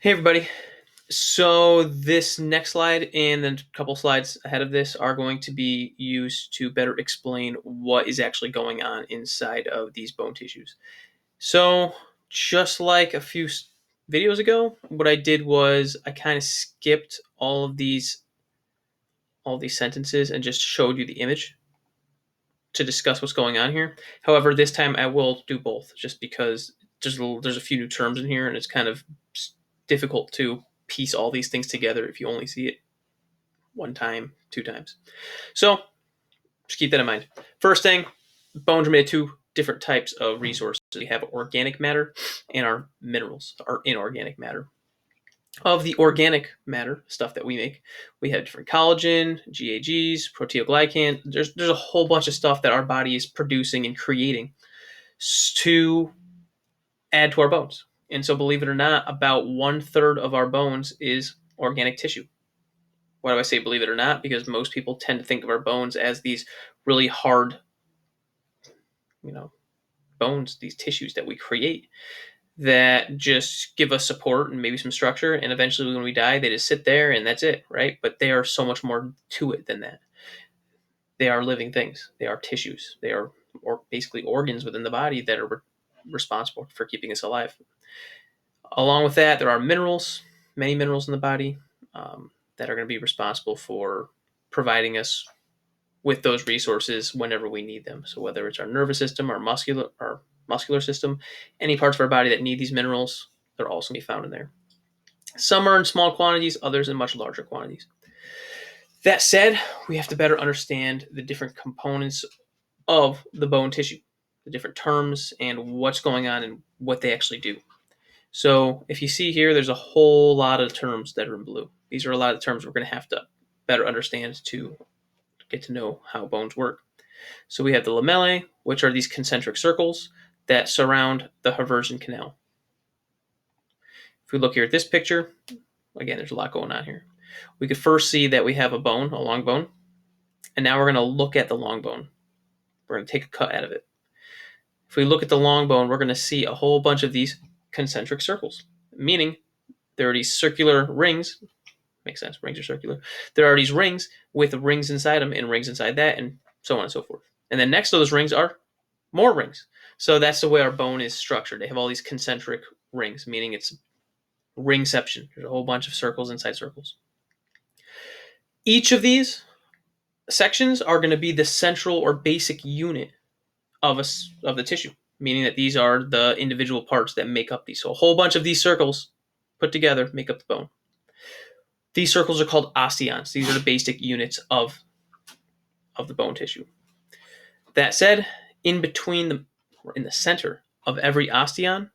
Hey everybody. So this next slide and then a couple slides ahead of this are going to be used to better explain what is actually going on inside of these bone tissues. So just like a few videos ago, what I did was I kind of skipped all these sentences and just showed you the image to discuss what's going on here. However, this time I will do both just because there's a few new terms in here and it's kind of difficult to piece all these things together if you only see it one time, two times. So just keep that in mind. First thing, bones are made of two different types of resources. We have organic matter and our minerals, our inorganic matter. Of the organic matter stuff that we make, we have different collagen, GAGs, proteoglycan. There's a whole bunch of stuff that our body is producing and creating to add to our bones. And so, believe it or not, about 1/3 of our bones is organic tissue. Why do I say believe it or not? Because most people tend to think of our bones as these really hard, you know, bones, these tissues that we create that just give us support and maybe some structure. And eventually, when we die, they just sit there and that's it, right? But they are so much more to it than that. They are living things. They are tissues. They are or basically organs within the body that are responsible for keeping us alive. Along with that, there are minerals, many minerals in the body that are going to be responsible for providing us with those resources whenever we need them. So whether it's our nervous system, our muscular system, any parts of our body that need these minerals, they're also going to be found in there. Some are in small quantities, others in much larger quantities. That said, we have to better understand the different components of the bone tissue, the different terms, and what's going on and what they actually do. So if you see here, there's a whole lot of terms that are in blue. These are a lot of terms we're going to have to better understand to get to know how bones work. So we have the lamellae, which are these concentric circles that surround the Haversian canal. If we look here at this picture, again, there's a lot going on here. We could first see that we have a bone, a long bone, and now we're going to look at the long bone. We're going to take a cut out of it. If we look at the long bone, we're going to see a whole bunch of these concentric circles, meaning there are these circular rings. Makes sense, rings are circular. There are these rings with rings inside them and rings inside that, and so on and so forth. And then next to those rings are more rings. So that's the way our bone is structured. They have all these concentric rings, meaning it's ringception. There's a whole bunch of circles inside circles. Each of these sections are going to be the central or basic unit of the tissue, meaning that these are the individual parts that make up these. So a whole bunch of these circles put together make up the bone. These circles are called osteons. These are the basic units of the bone tissue. That said, in between or in the center of every osteon,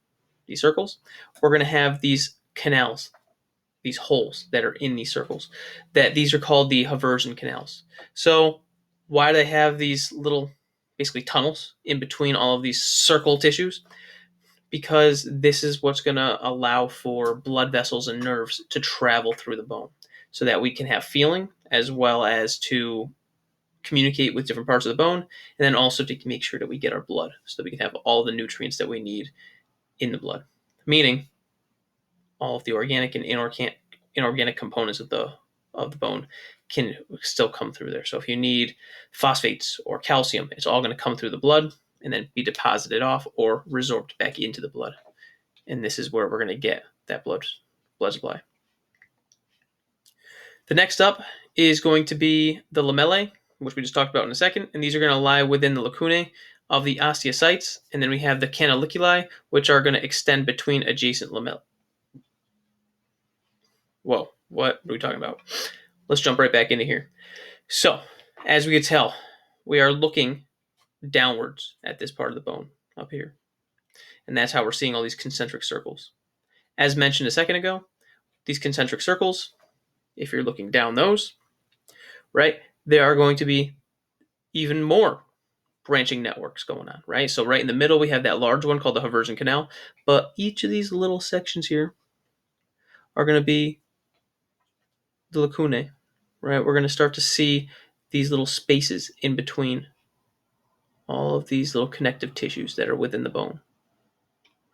these circles, we're going to have these canals, these holes that are in these circles. That these are called the Haversian canals. So why do they have these little, basically tunnels in between all of these circle tissues? Because this is what's going to allow for blood vessels and nerves to travel through the bone, so that we can have feeling as well as to communicate with different parts of the bone, and then also to make sure that we get our blood so that we can have all the nutrients that we need in the blood, meaning all of the organic and inorganic components of the bone can still come through there. So if you need phosphates or calcium, it's all going to come through the blood and then be deposited off or resorbed back into the blood. And this is where we're going to get that blood supply. The next up is going to be the lamellae, which we just talked about in a second, and these are going to lie within the lacunae of the osteocytes, and then we have the canaliculi, which are going to extend between adjacent lamellae. Whoa, what are we talking about? Let's jump right back into here. So, as we can tell, we are looking downwards at this part of the bone up here, and that's how we're seeing all these concentric circles. As mentioned a second ago, these concentric circles, if you're looking down those, right, there are going to be even more branching networks going on, right? So right in the middle, we have that large one called the Haversian Canal, but each of these little sections here are going to be the lacunae, right? We're going to start to see these little spaces in between all of these little connective tissues that are within the bone.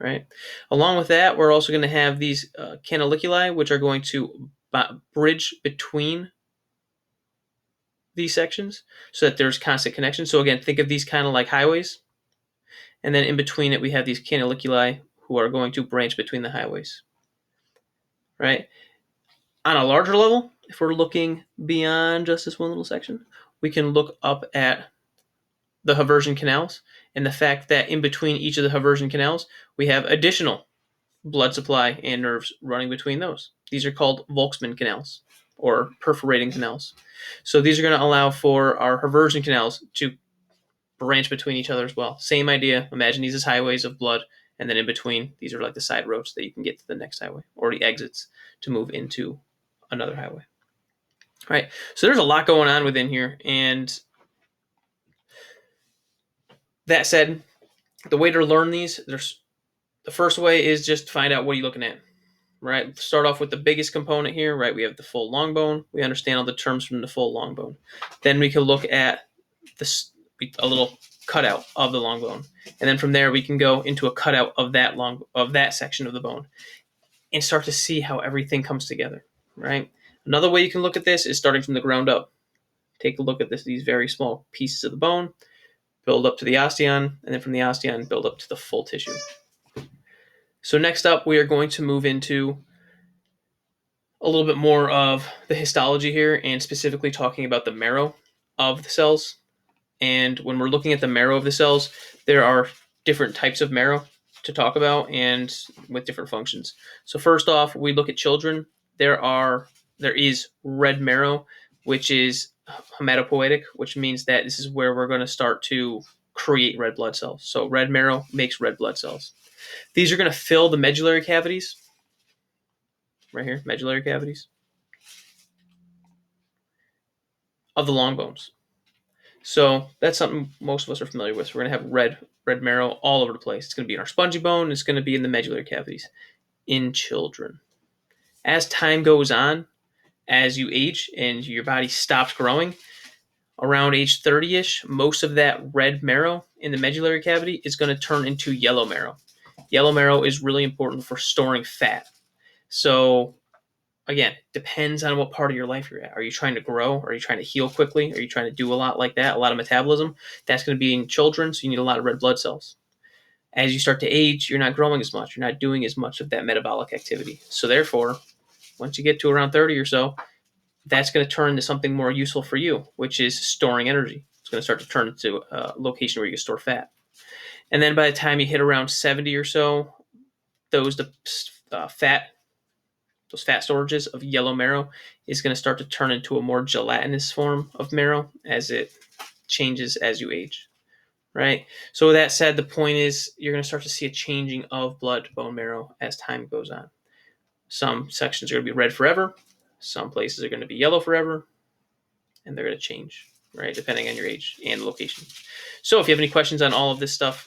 right? Along with that, we're also going to have these canaliculi, which are going to bridge between these sections so that there's constant connection. So again, think of these kind of like highways. And then in between it, we have these canaliculi who are going to branch between the highways, right? On a larger level, if we're looking beyond just this one little section, we can look up at the Haversian canals and the fact that in between each of the Haversian canals, we have additional blood supply and nerves running between those. These are called Volkmann canals or perforating canals. So these are going to allow for our Haversian canals to branch between each other as well. Same idea. Imagine these as highways of blood, and then in between, these are like the side roads that you can get to the next highway or the exits to move into another highway. All right. So there's a lot going on within here, and that said, the way to learn these, the first way is just find out what you're looking at. Right. Start off with the biggest component here. Right. We have the full long bone. We understand all the terms from the full long bone. Then we can look at this a little cutout of the long bone, and then from there we can go into a cutout of that section of the bone, and start to see how everything comes together. Right. Another way you can look at this is starting from the ground up. Take a look at these very small pieces of the bone, build up to the osteon, and then from the osteon build up to the full tissue. So next up, we are going to move into a little bit more of the histology here, and specifically talking about the marrow of the cells. And when we're looking at the marrow of the cells, there are different types of marrow to talk about and with different functions. So first off, we look at children. There is red marrow, which is hematopoietic, which means that this is where we're going to start to create red blood cells. So red marrow makes red blood cells. These are going to fill the medullary cavities. Right here, medullary cavities of the long bones. So that's something most of us are familiar with. So we're going to have red marrow all over the place. It's going to be in our spongy bone. It's going to be in the medullary cavities in children. As time goes on, as you age and your body stops growing, around age 30-ish, most of that red marrow in the medullary cavity is going to turn into yellow marrow. Yellow marrow is really important for storing fat. So again, depends on what part of your life you're at. Are you trying to grow? Are you trying to heal quickly? Are you trying to do a lot like that, a lot of metabolism? That's going to be in children, so you need a lot of red blood cells. As you start to age, you're not growing as much. You're not doing as much of that metabolic activity. So therefore, once you get to around 30 or so, that's going to turn into something more useful for you, which is storing energy. It's going to start to turn into a location where you can store fat. And then by the time you hit around 70 or so, those fat storages of yellow marrow is going to start to turn into a more gelatinous form of marrow as it changes as you age, right? So with that said, the point is you're going to start to see a changing of blood bone marrow as time goes on. Some sections are going to be red forever. Some places are going to be yellow forever, and they're going to change, right, depending on your age and location. So if you have any questions on all of this stuff,